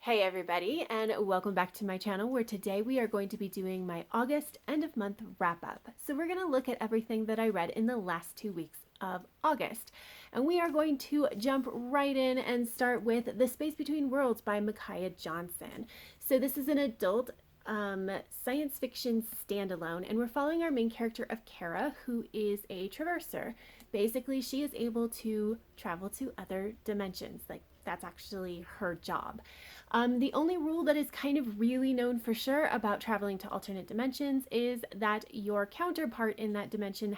Hey everybody, and welcome back to my channel where today we are going to be doing my August end of month wrap up. So we're going to look at everything that I read in the last 2 weeks of August. And we are going to jump right in and start with The Space Between Worlds by Micaiah Johnson. So this is an adult science fiction standalone, and we're following our main character of Kara, who is a traverser. Basically, she is able to travel to other dimensions. Like, that's actually her job. The only rule that is kind of really known for sure about traveling to alternate dimensions is that your counterpart in that dimension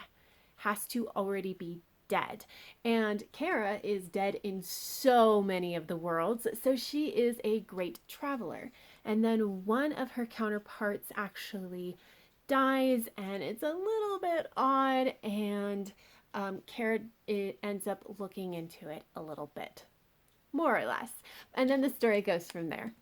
has to already be dead. And Kara is dead in so many of the worlds, so she is a great traveler. And then one of her counterparts actually dies, and it's a little bit odd, and Kara ends up looking into it a little bit, more or less. And then the story goes from there.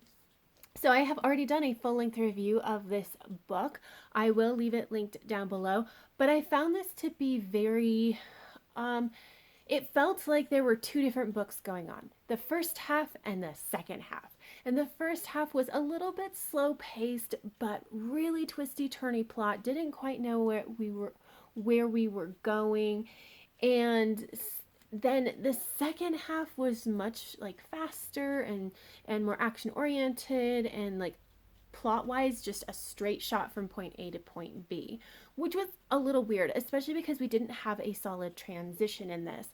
So I have already done a full-length review of this book. I will leave it linked down below, but I found this to be very it felt like there were two different books going on, the first half and the second half. And the first half was a little bit slow paced, but really twisty turny plot. Didn't quite know where we were going. And then the second half was much like faster and more action oriented, and like plot wise just a straight shot from point A to point B, which was a little weird, especially because we didn't have a solid transition in this.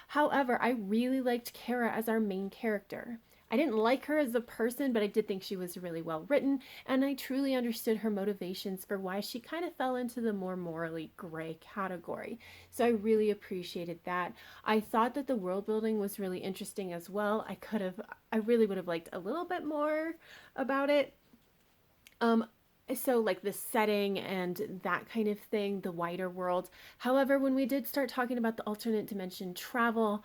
However, I really liked Kara as our main character. I didn't like her as a person, but I did think she was really well written, and I truly understood her motivations for why she kind of fell into the more morally gray category. So I really appreciated that. I thought that the world building was really interesting as well. I really would have liked a little bit more about it. So like the setting and that kind of thing, the wider world. However, when we did start talking about the alternate dimension travel,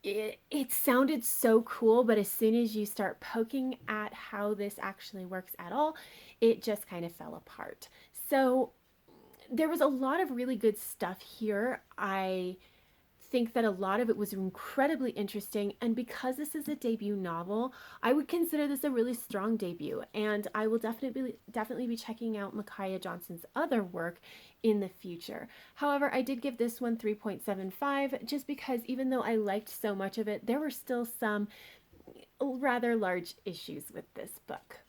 it sounded so cool, but as soon as you start poking at how this actually works at all, it just kind of fell apart. So there was a lot of really good stuff here. I think that a lot of it was incredibly interesting, and because this is a debut novel, I would consider this a really strong debut, and I will definitely be checking out Micaiah Johnson's other work in the future. However, I did give this one 3.75 just because even though I liked so much of it, there were still some rather large issues with this book.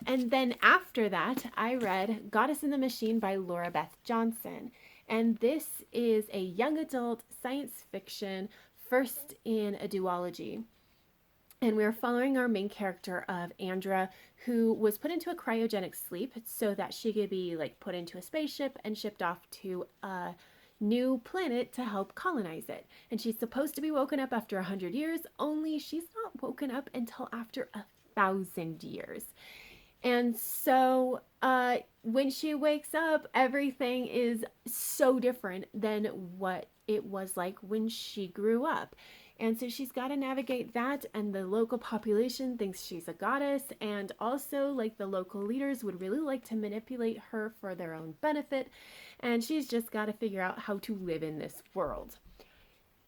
And then after that, I read Goddess in the Machine by Lora Beth Johnson. And this is a young adult science fiction, first in a duology. And we're following our main character of Andra, who was put into a cryogenic sleep so that she could be like put into a spaceship and shipped off to a new planet to help colonize it. And she's supposed to be woken up after 100 years, only she's not woken up until after 1,000 years. And so when she wakes up, everything is so different than what it was like when she grew up. And so she's got to navigate that, and the local population thinks she's a goddess, and also like the local leaders would really like to manipulate her for their own benefit, and she's just got to figure out how to live in this world.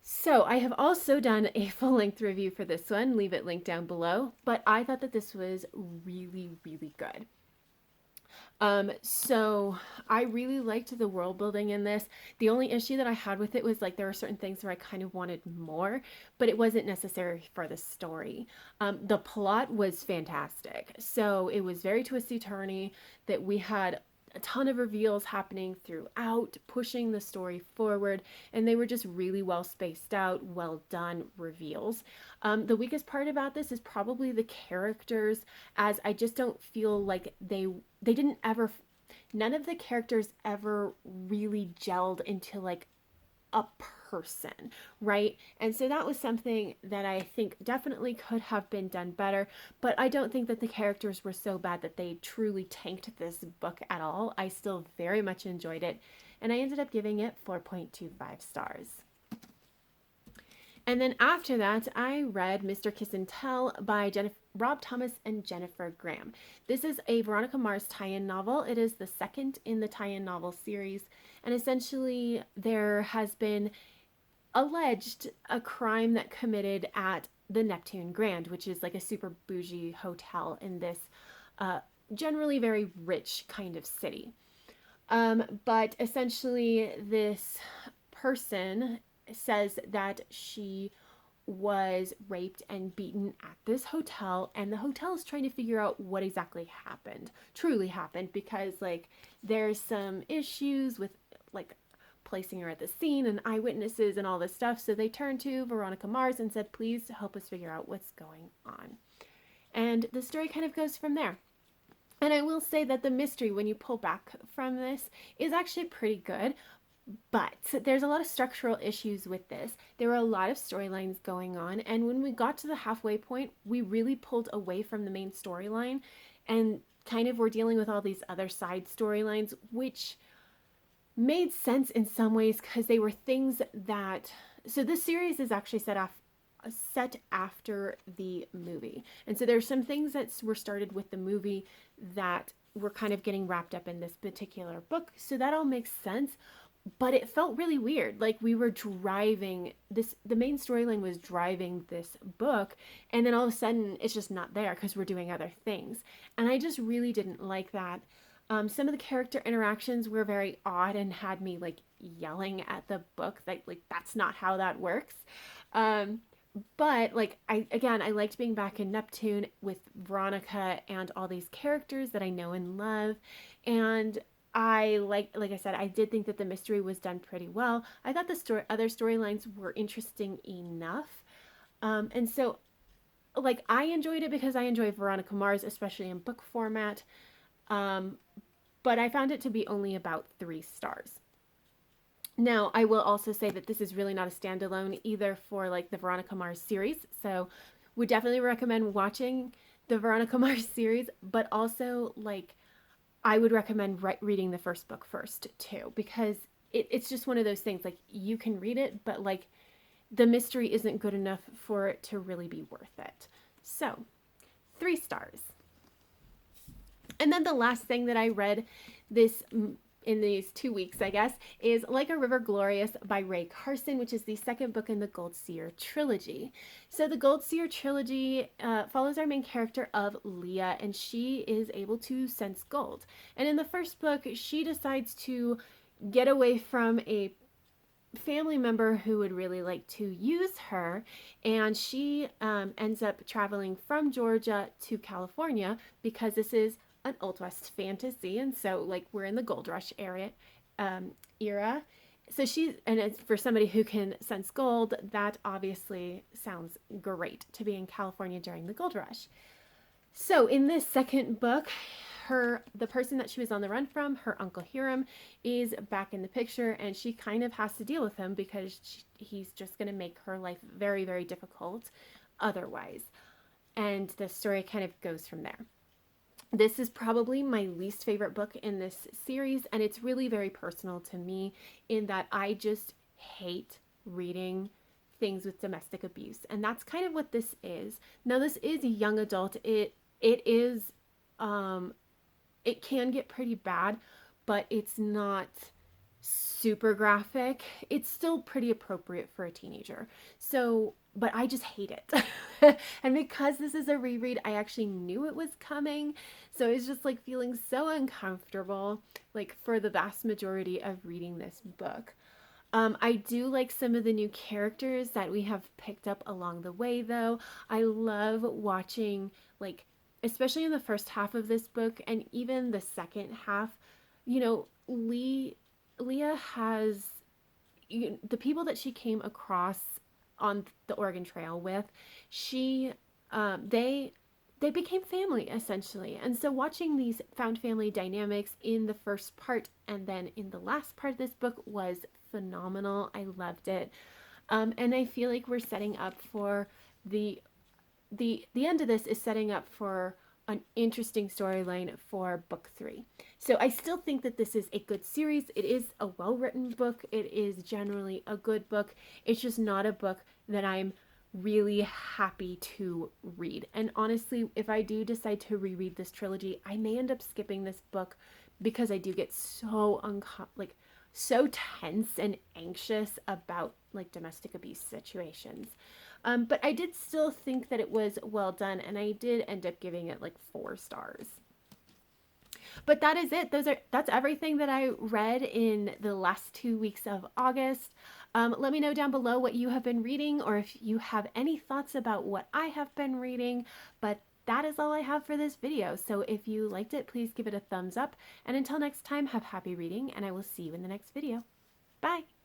So I have also done a full-length review for this one, leave it linked down below, but I thought that this was really, really good. So I really liked the world building in this. The only issue that I had with it was like there were certain things where I kind of wanted more, but it wasn't necessary for the story. The plot was fantastic. So it was very twisty-turny, that we had a ton of reveals happening throughout, pushing the story forward, and they were just really well spaced out, well done reveals. The weakest part about this is probably the characters, as I just don't feel like they didn't ever, none of the characters ever really gelled into like a person, right? And so that was something that I think definitely could have been done better, but I don't think that the characters were so bad that they truly tanked this book at all. I still very much enjoyed it, and I ended up giving it 4.25 stars. And then after that, I read Mr. Kiss and Tell by Rob Thomas and Jennifer Graham. This is a Veronica Mars tie-in novel. It is the second in the tie-in novel series, and essentially there has been alleged a crime that committed at the Neptune Grand, which is like a super bougie hotel in this generally very rich kind of city. But essentially, this person says that she was raped and beaten at this hotel, and the hotel is trying to figure out what exactly truly happened, because like there's some issues with like placing her at the scene and eyewitnesses and all this stuff. So they turned to Veronica Mars and said, please help us figure out what's going on. And the story kind of goes from there. And I will say that the mystery, when you pull back from this, is actually pretty good. But there's a lot of structural issues with this. There were a lot of storylines going on. And when we got to the halfway point, we really pulled away from the main storyline and kind of were dealing with all these other side storylines, which made sense in some ways because they were things that. So this series is actually set after the movie. And so there's some things that were started with the movie that were kind of getting wrapped up in this particular book. So that all makes sense. But it felt really weird. Like we were driving this, the main storyline was driving this book, and then all of a sudden it's just not there because we're doing other things. And I just really didn't like that. Some of the character interactions were very odd and had me like yelling at the book that like that's not how that works. But like I liked being back in Neptune with Veronica and all these characters that I know and love. And like I said, I did think that the mystery was done pretty well. I thought the other storylines were interesting enough. And so like I enjoyed it because I enjoy Veronica Mars, especially in book format. But I found it to be only about 3 stars. Now, I will also say that this is really not a standalone either for like the Veronica Mars series. So would definitely recommend watching the Veronica Mars series, but also like I would recommend reading the first book first too, because it's just one of those things like you can read it, but like the mystery isn't good enough for it to really be worth it. So 3 stars. And then the last thing that I read in these 2 weeks, I guess, is Like a River Glorious by Ray Carson, which is the second book in the Gold Seer trilogy. So the Gold Seer trilogy follows our main character of Leah, and she is able to sense gold. And in the first book, she decides to get away from a family member who would really like to use her, and she ends up traveling from Georgia to California because this is an Old West fantasy, and so like we're in the gold rush era. So and it's for somebody who can sense gold, that obviously sounds great to be in California during the gold rush. So in this second book, the person that she was on the run from, her Uncle Hiram, is back in the picture, and she kind of has to deal with him because he's just going to make her life very, very difficult otherwise. And the story kind of goes from there. This is probably my least favorite book in this series, and it's really very personal to me in that I just hate reading things with domestic abuse, and that's kind of what this is. Now, this is a young adult. It is, it can get pretty bad, but it's not super graphic. It's still pretty appropriate for a teenager. So, but I just hate it. And because this is a reread, I actually knew it was coming. So it's just like feeling so uncomfortable, like for the vast majority of reading this book. I do like some of the new characters that we have picked up along the way, though. I love watching, like, especially in the first half of this book and even the second half, you know, Leah has the people that she came across on the Oregon Trail with, they became family essentially. And so watching these found family dynamics in the first part and then in the last part of this book was phenomenal. I loved it. And I feel like we're setting up for the end of this is setting up for an interesting storyline for book 3. So I still think that this is a good series. It is a well-written book. It is generally a good book. It's just not a book that I'm really happy to read. And honestly, if I do decide to reread this trilogy, I may end up skipping this book because I do get so so tense and anxious about like domestic abuse situations. But I did still think that it was well done, and I did end up giving it like 4 stars. But that is it. That's everything that I read in the last 2 weeks of August. Let me know down below what you have been reading, or if you have any thoughts about what I have been reading. But that is all I have for this video. So if you liked it, please give it a thumbs up. And until next time, have happy reading, and I will see you in the next video. Bye!